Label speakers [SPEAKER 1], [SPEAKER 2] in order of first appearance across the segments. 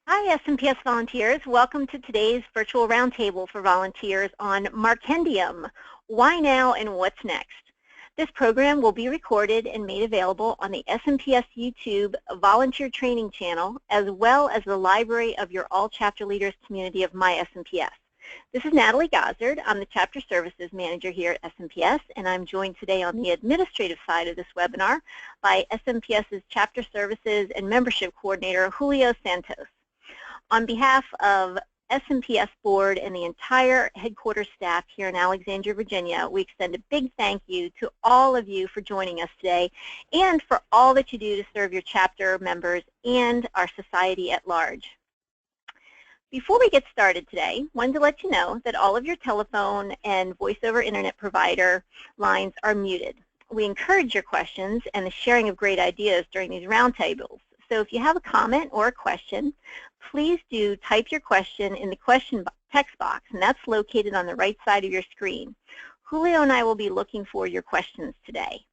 [SPEAKER 1] Hi, SMPS volunteers. Welcome to today's virtual roundtable for volunteers on Markendium, Why Now and What's Next. This program will be recorded and made available on the SMPS YouTube volunteer training channel, as well as the library of your All Chapter Leaders community of My SMPS. This is Natalie Gozzard. I'm the Chapter Services Manager here at SMPS, and I'm joined today on the administrative side of this webinar by SMPS's Chapter Services and Membership Coordinator, Julio Santos. On behalf of SMPS Board and the entire headquarters staff here in Alexandria, Virginia, we extend a big thank you to all of you for joining us today and for all that you do to serve your chapter members and our society at large. Before we get started today, I wanted to let you know that all of your telephone and voice over internet provider lines are muted. We encourage your questions and the sharing of great ideas during these roundtables. So if you have a comment or a question, please do type your question in the question text box, and that's located on the right side of your screen. Julio and I will be looking for your questions today.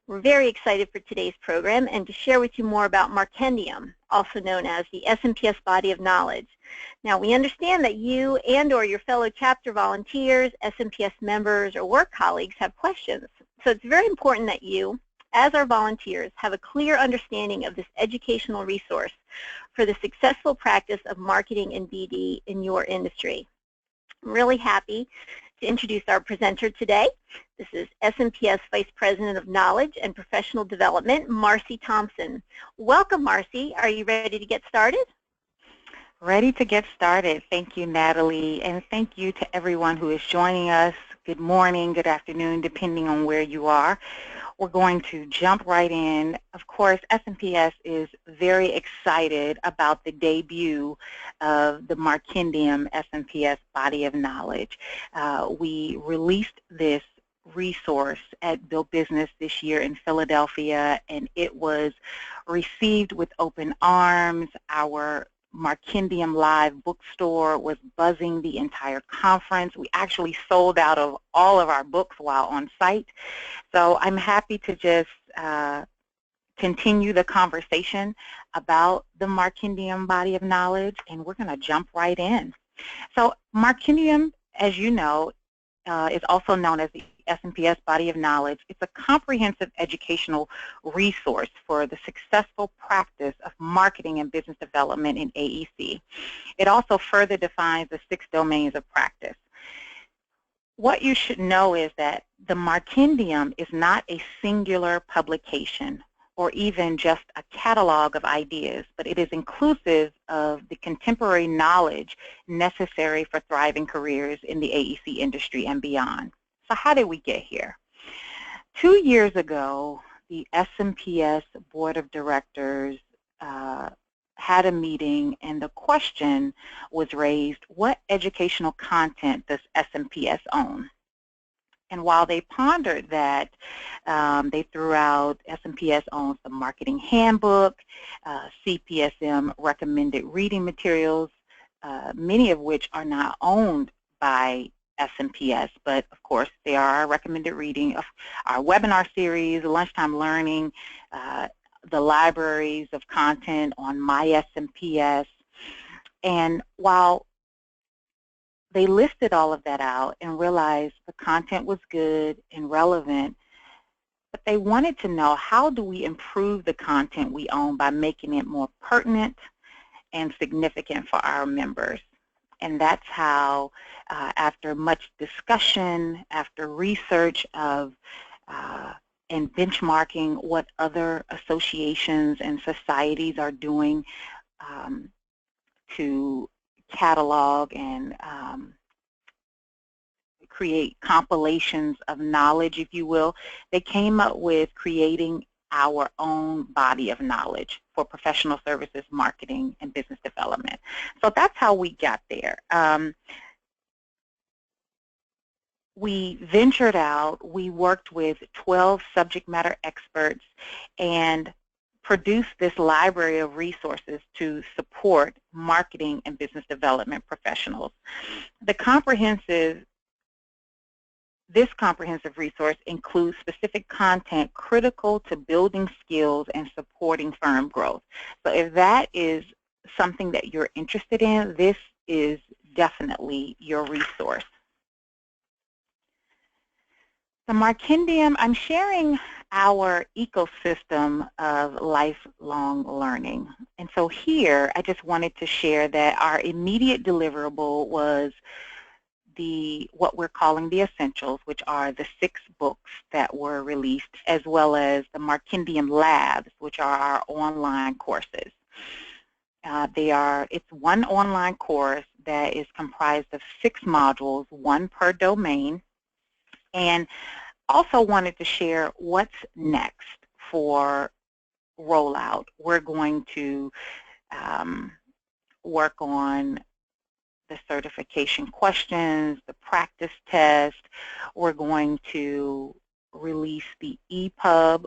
[SPEAKER 1] We're very excited for today's program and to share with you more about Markendium, also known as the SMPS Body of Knowledge. Now, we understand that you and or your fellow chapter volunteers, SMPS members, or work colleagues have questions. So it's very important that you, as our volunteers, have a clear understanding of this educational resource for the successful practice of marketing and BD in your industry. I'm really happy to introduce our presenter today. This is SMPS Vice President of Knowledge and Professional Development, Marcy Thompson. Welcome, Marcy. Are you ready to get started?
[SPEAKER 2] Ready to get started. Thank you, Natalie, and thank you to everyone who is joining us. Good morning, good afternoon, depending on where you are. We're going to jump right in. Of course, SMPS is very excited about the debut of the Markendium SMPS Body of Knowledge. We released this resource at Build Business this year in Philadelphia, and it was received with open arms. Our Markendium Live bookstore was buzzing the entire conference. We actually sold out of all of our books while on site. So I'm happy to just continue the conversation about the Markendium Body of Knowledge, and we're going to jump right in. So Markendium, as you know, is also known as the SMPS Body of Knowledge. It's a comprehensive educational resource for the successful practice of marketing and business development in AEC. It also further defines the 6 domains of practice. What you should know is that the Markendium is not a singular publication or even just a catalog of ideas, but it is inclusive of the contemporary knowledge necessary for thriving careers in the AEC industry and beyond. So how did we get here? 2 years ago, the SMPS Board of Directors had a meeting, and the question was raised, what educational content does SMPS own? And while they pondered that, they threw out SMPS owns the Marketing Handbook, CPSM recommended reading materials, many of which are not owned by SMPS, but of course they are our recommended reading of our webinar series, lunchtime learning, the libraries of content on My SMPS. And while they listed all of that out and realized the content was good and relevant, but they wanted to know, how do we improve the content we own by making it more pertinent and significant for our members? And that's how, after much discussion, after research of and benchmarking what other associations and societies are doing to catalog and create compilations of knowledge, if you will, they came up with creating our own body of knowledge for professional services, marketing, and business development. So that's how we got there. We ventured out, we worked with 12 subject matter experts and produced this library of resources to support marketing and business development professionals. This comprehensive resource includes specific content critical to building skills and supporting firm growth. So if that is something that you're interested in, this is definitely your resource. The Markendium, I'm sharing our ecosystem of lifelong learning. And so here, I just wanted to share that our immediate deliverable was what we're calling the essentials, which are the 6 books that were released, as well as the Markendium Labs, which are our online courses. It's one online course that is comprised of 6 modules, 1 per domain, and also wanted to share what's next for rollout. We're going to work on the certification questions, the practice test. We're going to release the EPUB.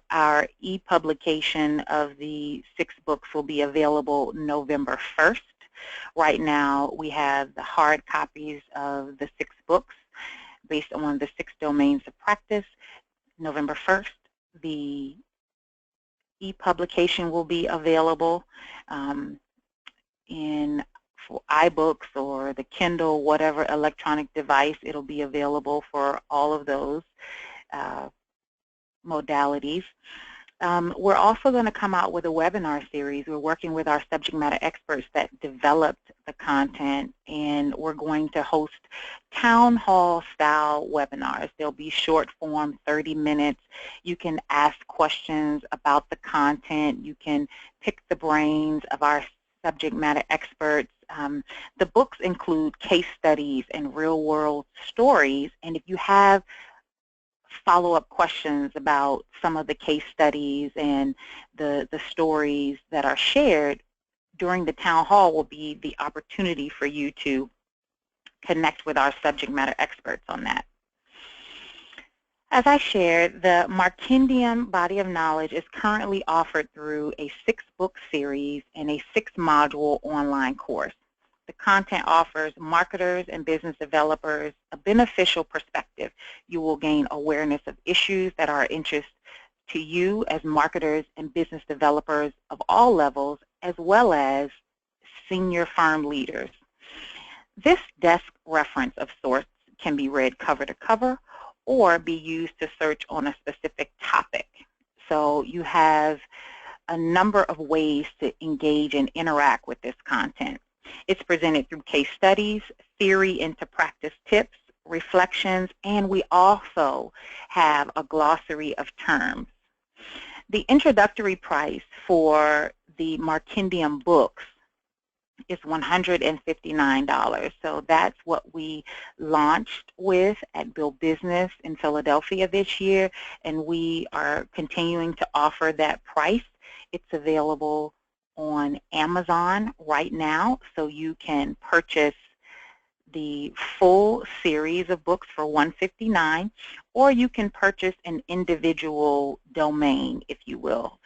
[SPEAKER 2] Our e-publication of the 6 books will be available November 1st. Right now, we have the hard copies of the 6 books based on the 6 domains of practice. November 1st, the e-publication will be available for iBooks or the Kindle, whatever electronic device. It'll be available for all of those modalities. We're also going to come out with a webinar series. We're working with our subject matter experts that developed the content, and we're going to host town hall style webinars. They'll be short form, 30 minutes. You can ask questions about the content. You can pick the brains of our subject matter experts. The books include case studies and real world stories, and if you have follow-up questions about some of the case studies and the stories that are shared during the town hall will be the opportunity for you to connect with our subject matter experts on that. As I shared, the Markendium Body of Knowledge is currently offered through a 6-book series and a 6-module online course. The content offers marketers and business developers a beneficial perspective. You will gain awareness of issues that are of interest to you as marketers and business developers of all levels, as well as senior firm leaders. This desk reference of sorts can be read cover to cover or be used to search on a specific topic. So you have a number of ways to engage and interact with this content. It's presented through case studies, theory into practice tips, reflections, and we also have a glossary of terms. The introductory price for the Markendium books is $159. So that's what we launched with at Build Business in Philadelphia this year, and we are continuing to offer that price. It's available on Amazon right now, so you can purchase the full series of books for $159, or you can purchase an individual domain, if you will.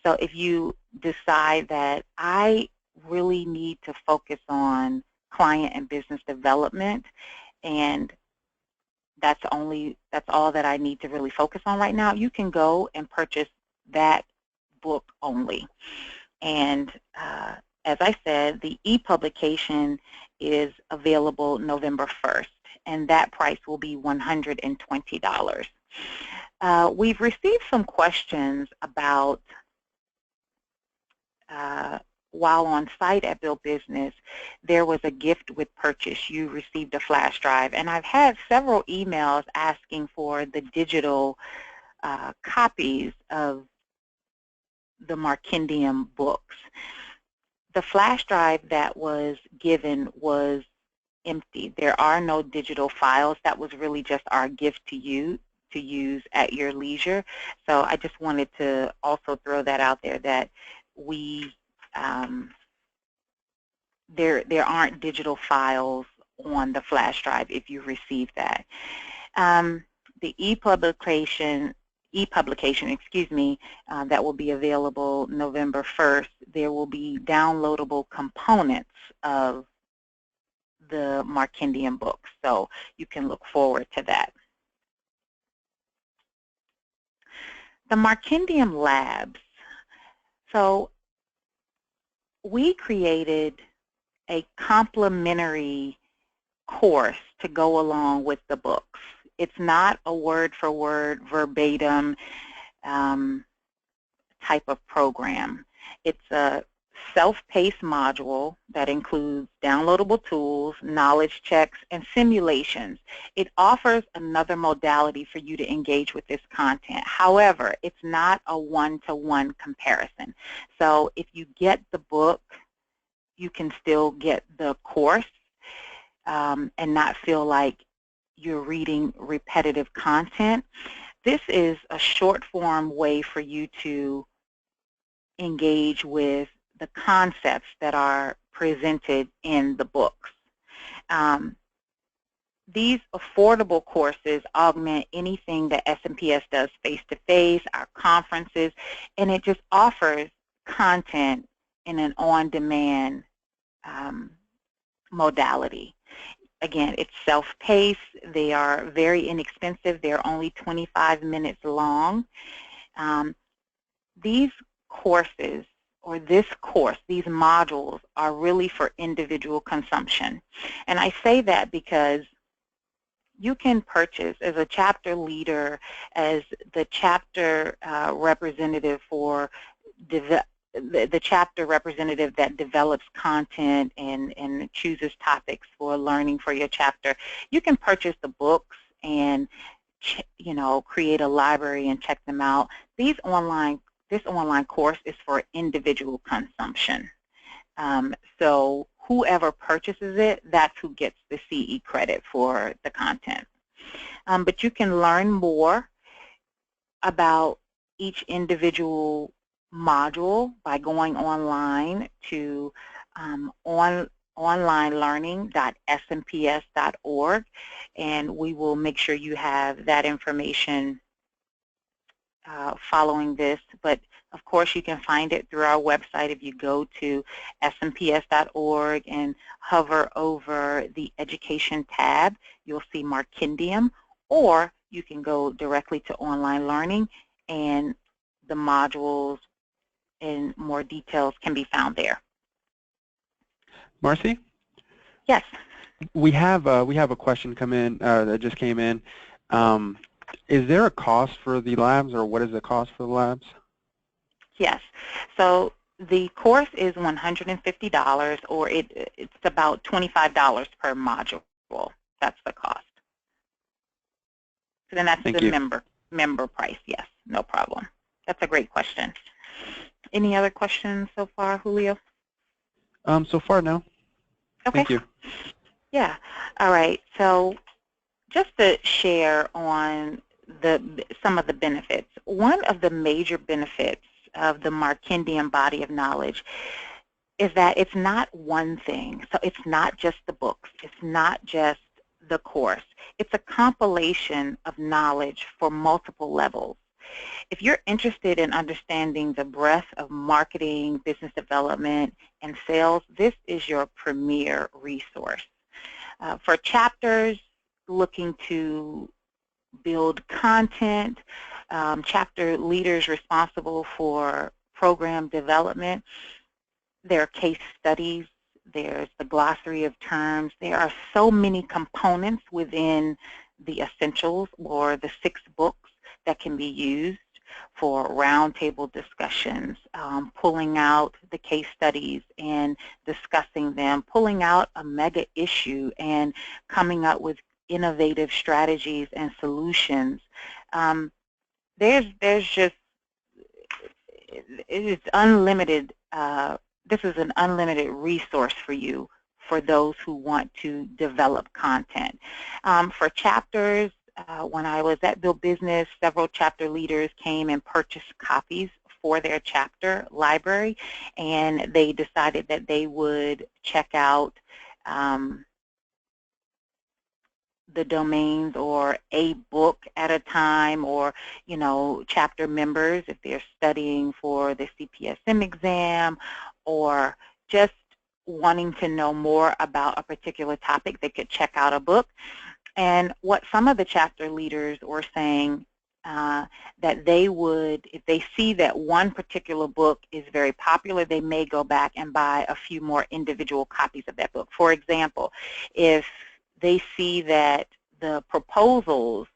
[SPEAKER 2] So if you decide that I really need to focus on client and business development, and that's all that I need to really focus on right now, you can go and purchase that book only. And as I said, the e-publication is available November 1st, and that price will be $120. We've received some questions about, while on site at Build Business, there was a gift with purchase. You received a flash drive, and I've had several emails asking for the digital copies of the Markendium books. The flash drive that was given was empty. There are no digital files. That was really just our gift to you to use at your leisure. So I just wanted to also throw that out there, that we there aren't digital files on the flash drive if you receive that. The e-publication, that will be available November 1st. There will be downloadable components of the Markendium books, so you can look forward to that. The Markendium Labs. So we created a complimentary course to go along with the books. It's not a word-for-word, verbatim type of program. It's a self-paced module that includes downloadable tools, knowledge checks, and simulations. It offers another modality for you to engage with this content. However, it's not a one-to-one comparison. So if you get the book, you can still get the course and not feel like you're reading repetitive content. This is a short-form way for you to engage with the concepts that are presented in the books. These affordable courses augment anything that SMPS does face-to-face, our conferences, and it just offers content in an on-demand modality. Again, it's self-paced. They are very inexpensive. They're only 25 minutes long. These courses, or this course, these modules, are really for individual consumption. And I say that because you can purchase as a chapter leader, as the chapter representative for the chapter representative that develops content and chooses topics for learning for your chapter. You can purchase the books and create a library and check them out. This online course is for individual consumption. So whoever purchases it, that's who gets the CE credit for the content. But you can learn more about each individual module by going online to onlinelearning.smps.org, and we will make sure you have that information following this. But of course, you can find it through our website. If you go to smps.org and hover over the Education tab, you'll see Markendium, or you can go directly to Online Learning, and the modules and more details can be found there.
[SPEAKER 3] Marcy?
[SPEAKER 2] Yes.
[SPEAKER 3] We have a question come in that just came in. Is there a cost for the labs, or what is the cost for the labs?
[SPEAKER 2] Yes. So the course is $150, or it's about $25 per module. That's the cost. So then that's the member price. Yes, no problem. That's a great question. Any other questions so far, Julio?
[SPEAKER 3] So far, no.
[SPEAKER 2] Okay.
[SPEAKER 3] Thank you.
[SPEAKER 2] Yeah. All right. So just to share on some of the benefits. One of the major benefits of the Markendium body of knowledge is that it's not one thing. So it's not just the books. It's not just the course. It's a compilation of knowledge for multiple levels. If you're interested in understanding the breadth of marketing, business development, and sales, this is your premier resource. For chapters looking to build content, chapter leaders responsible for program development, there are case studies, there's the glossary of terms. There are so many components within the essentials, or the 6 books, that can be used for roundtable discussions, pulling out the case studies and discussing them, pulling out a mega issue and coming up with innovative strategies and solutions. There's just, it's unlimited. This is an unlimited resource for you, for those who want to develop content. For chapters, when I was at Build Business, several chapter leaders came and purchased copies for their chapter library, and they decided that they would check out the domains, or a book at a time, or chapter members, if they're studying for the CPSM exam, or just wanting to know more about a particular topic, they could check out a book. And what some of the chapter leaders were saying, that they would, if they see that one particular book is very popular, they may go back and buy a few more individual copies of that book. For example, if they see that the proposals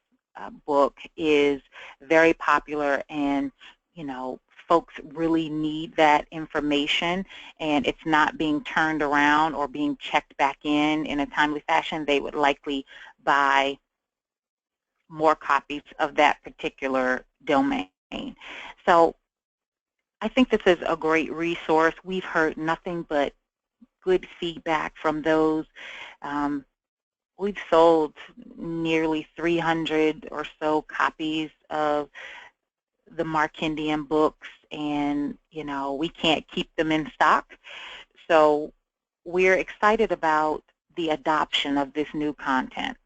[SPEAKER 2] book is very popular and, you know, folks really need that information and it's not being turned around or being checked back in a timely fashion, they would likely buy more copies of that particular domain. So I think this is a great resource. We've heard nothing but good feedback from those. We've sold nearly 300 or so copies of the Markendium books, and you know, we can't keep them in stock. So we're excited about the adoption of this new content.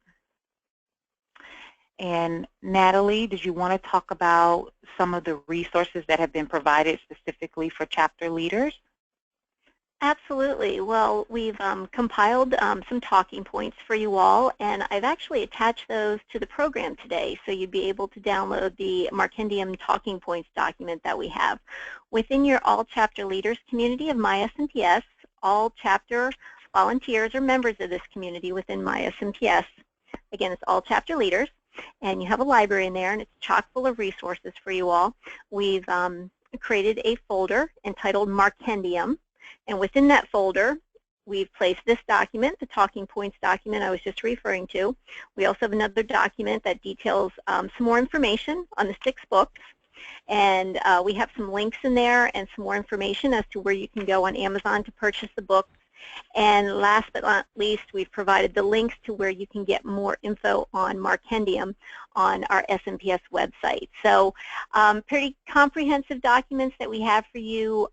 [SPEAKER 2] And Natalie, did you want to talk about some of the resources that have been provided specifically for chapter leaders?
[SPEAKER 1] Absolutely. Well, we've compiled some talking points for you all, and I've actually attached those to the program today, so you'd be able to download the Markendium talking points document that we have. Within your All Chapter Leaders community of MySMPS, all chapter volunteers are members of this community within MySMPS. Again, it's all chapter leaders, and you have a library in there, and it's chock full of resources for you all. We've created a folder entitled Markendium. And within that folder, we've placed this document, the talking points document I was just referring to. We also have another document that details some more information on the 6 books. And we have some links in there and some more information as to where you can go on Amazon to purchase the books. And last but not least, we've provided the links to where you can get more info on Markendium on our SMPS website. So pretty comprehensive documents that we have for you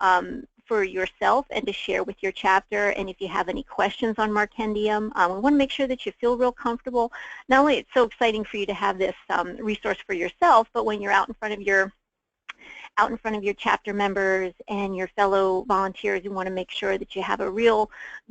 [SPEAKER 1] for yourself and to share with your chapter. And if you have any questions on Markendium, we want to make sure that you feel real comfortable. Not only it's so exciting for you to have this resource for yourself, but when you're out in front of your chapter members and your fellow volunteers, you want to make sure that you have a real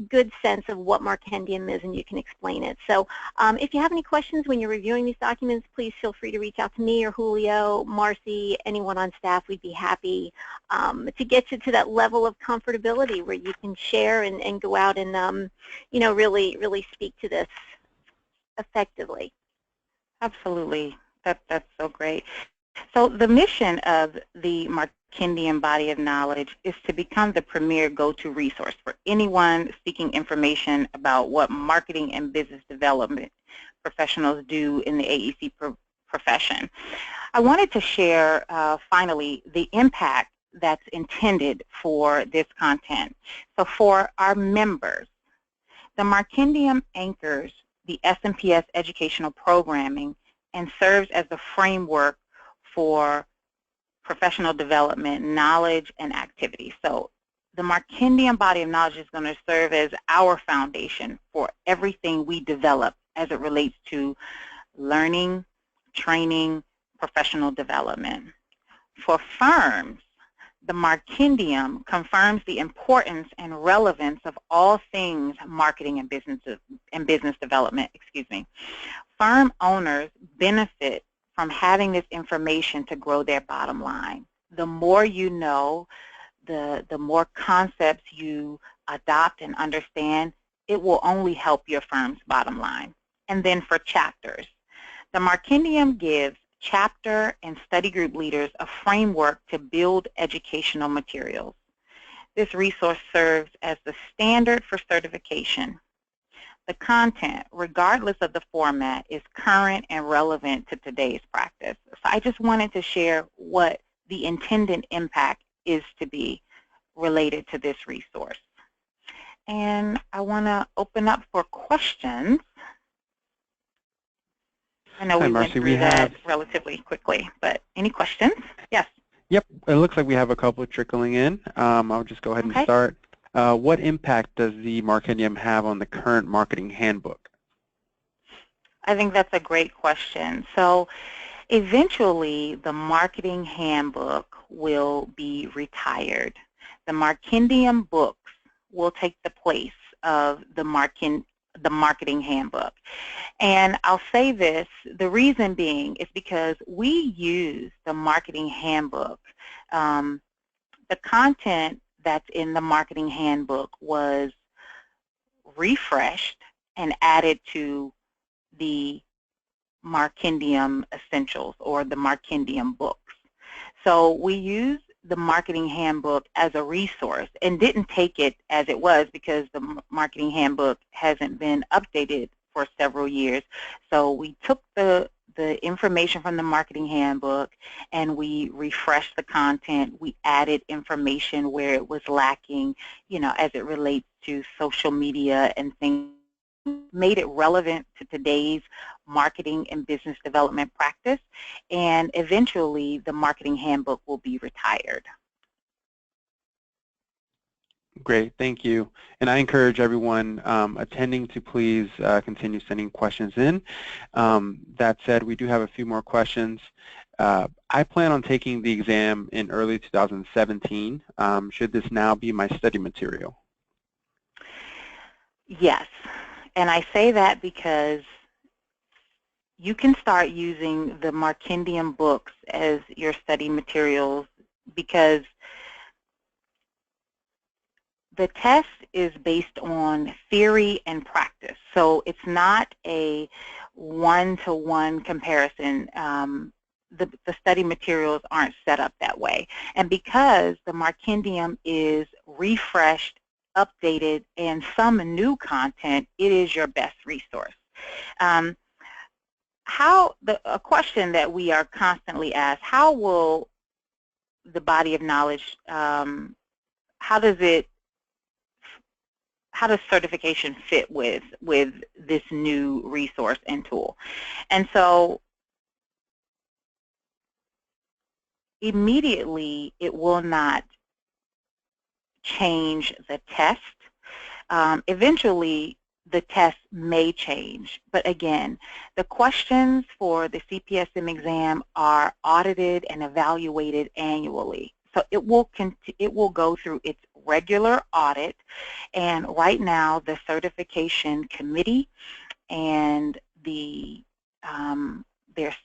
[SPEAKER 1] good sense of what Markendium is and you can explain it. So if you have any questions when you're reviewing these documents, please feel free to reach out to me or Julio, Marcy, anyone on staff. We'd be happy to get you to that level of comfortability where you can share and go out and you know, really speak to this effectively.
[SPEAKER 2] Absolutely. That's so great. So the mission of the Markendium body of knowledge is to become the premier go-to resource for anyone seeking information about what marketing and business development professionals do in the AEC profession. I wanted to share, finally, the impact that's intended for this content. So for our members, the Markendium anchors the SMPS educational programming and serves as the framework for professional development, knowledge, and activity. So the Markendium body of knowledge is going to serve as our foundation for everything we develop as it relates to learning, training, professional development. For firms, the Markendium confirms the importance and relevance of all things marketing and business development. Firm owners benefit from having this information to grow their bottom line. The more you know, the more concepts you adopt and understand, it will only help your firm's bottom line. And then for chapters, the Markendium gives chapter and study group leaders a framework to build educational materials. This resource serves as the standard for certification. The content, regardless of the format, is current and relevant to today's practice. So I just wanted to share what the intended impact is to be related to this resource. And I want to open up for questions. I know we went through that relatively quickly, but any questions? Yes.
[SPEAKER 3] Yep, it looks like we have a couple trickling in. I'll just go ahead and start. What impact does the Markendium have on the current marketing handbook?
[SPEAKER 2] I think that's a great question. So eventually the marketing handbook will be retired. The Markendium books will take the place of the the marketing handbook. And I'll say this, the reason being is because we use the marketing handbook. The content that's in the marketing handbook was refreshed and added to the Markendium Essentials or the Markendium books. So we use the marketing handbook as a resource and didn't take it as it was because the marketing handbook hasn't been updated for several years. So we took the information from the marketing handbook and we refreshed the content. We added information where it was lacking, as it relates to social media and things, made it relevant to today's marketing and business development practice, and eventually the marketing handbook will be retired.
[SPEAKER 3] Great, thank you. And I encourage everyone attending to please continue sending questions in. That said, we do have a few more questions. I plan on taking the exam in early 2017. Should this now be my study material?
[SPEAKER 2] Yes, and I say that because you can start using the Markendium books as your study materials because the test is based on theory and practice. So it's not a one-to-one comparison. The study materials aren't set up that way. And because the Markendium is refreshed, updated, and some new content, it is your best resource. A question that we are constantly asked, how will the body of knowledge, how does certification fit with this new resource and tool? And so immediately it will not change the test. Eventually the test may change, but again, the questions for the CPSM exam are audited and evaluated annually. So it will go through its regular audit, and right now the certification committee and their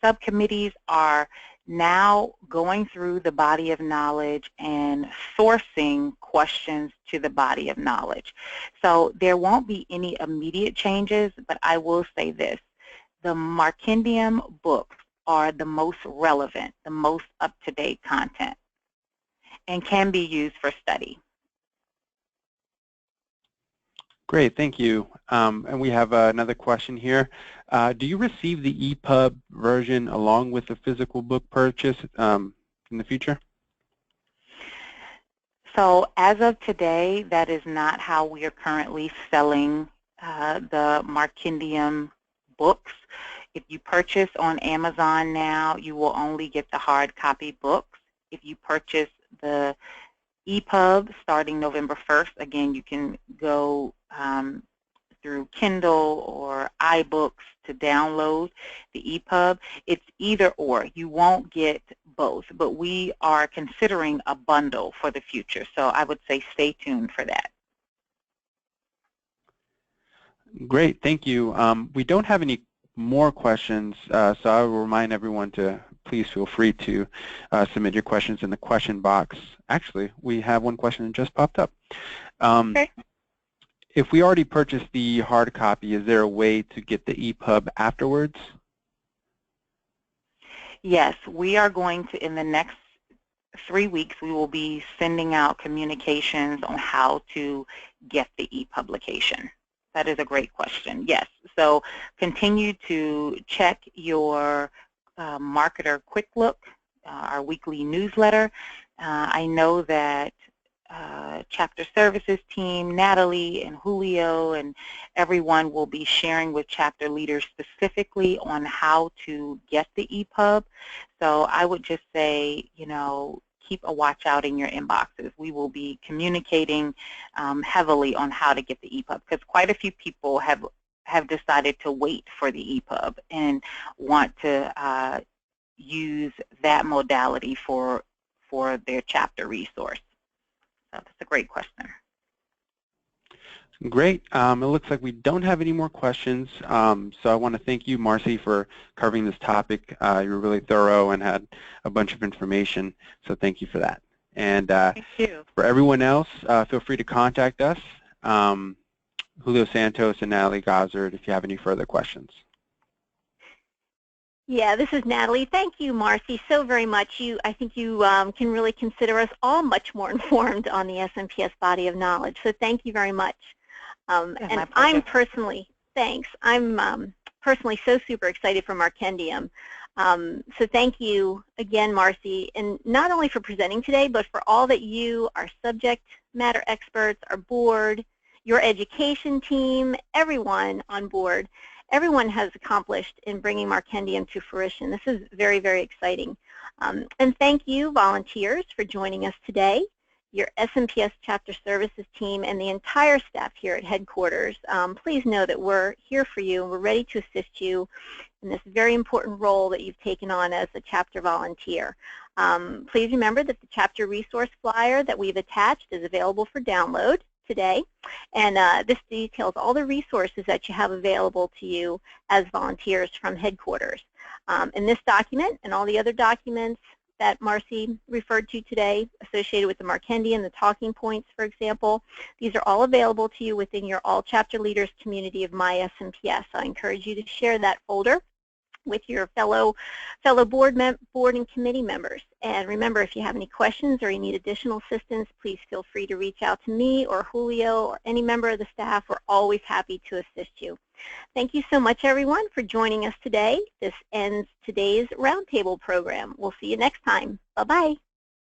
[SPEAKER 2] subcommittees are now going through the body of knowledge and sourcing questions to the body of knowledge. So there won't be any immediate changes, but I will say this, the Markendium books are the most relevant, the most up-to-date content, and can be used for study.
[SPEAKER 3] Great, thank you. And we have another question here. Do you receive the EPUB version along with the physical book purchase in the future?
[SPEAKER 2] So as of today, that is not how we are currently selling the Markendium books. If you purchase on Amazon now, you will only get the hard copy books. If you purchase the EPUB starting November 1st, again, you can go through Kindle or iBooks to download the EPUB. It's either or. You won't get both, but we are considering a bundle for the future. So I would say stay tuned for that.
[SPEAKER 3] Great, thank you. We don't have any more questions, so I will remind everyone to please feel free to submit your questions in the question box. Actually, we have one question that just popped up.
[SPEAKER 2] Okay.
[SPEAKER 3] If we already purchased the hard copy, is there a way to get the EPUB afterwards?
[SPEAKER 2] Yes, we are going to, in the next 3 weeks, we will be sending out communications on how to get the e-publication. That is a great question. Yes, so continue to check your Marketer Quick Look, our weekly newsletter. I know that chapter services team, Natalie and Julio and everyone will be sharing with chapter leaders specifically on how to get the EPUB. So I would just say, keep a watch out in your inboxes. We will be communicating heavily on how to get the EPUB because quite a few people have decided to wait for the EPUB and want to use that modality for their chapter resource. So that's a great question.
[SPEAKER 3] Great. It looks like we don't have any more questions. So I want to thank you, Marcy, for covering this topic. You were really thorough and had a bunch of information. So thank you for that. And
[SPEAKER 2] Thank you.
[SPEAKER 3] for everyone else, feel free to contact us, Julio Santos and Natalie Gozzard, if you have any further questions.
[SPEAKER 1] Yeah, this is Natalie. Thank you, Marcy, so very much. I think you can really consider us all much more informed on the SNPS body of knowledge. So thank you very much. And I'm personally, thanks. I'm personally so super excited for Markendium. So thank you again, Marcy, and not only for presenting today, but for all that you, our subject matter experts, our board, your education team, everyone on board, everyone has accomplished in bringing Markendium to fruition. This is very, very exciting. And thank you, volunteers, for joining us today, your SNPS Chapter Services team, and the entire staff here at headquarters. Please know that we're here for you and we're ready to assist you in this very important role that you've taken on as a chapter volunteer. Please remember that the chapter resource flyer that we've attached is available for download today, and this details all the resources that you have available to you as volunteers from headquarters. In this document and all the other documents that Marcy referred to today associated with the Markendium, the talking points, for example, these are all available to you within your All Chapter Leaders community of My SNPS. I encourage you to share that folder with your fellow board and committee members. And remember, if you have any questions or you need additional assistance, please feel free to reach out to me or Julio or any member of the staff. We're always happy to assist you. Thank you so much, everyone, for joining us today. This ends today's Roundtable program. We'll see you next time. Bye-bye.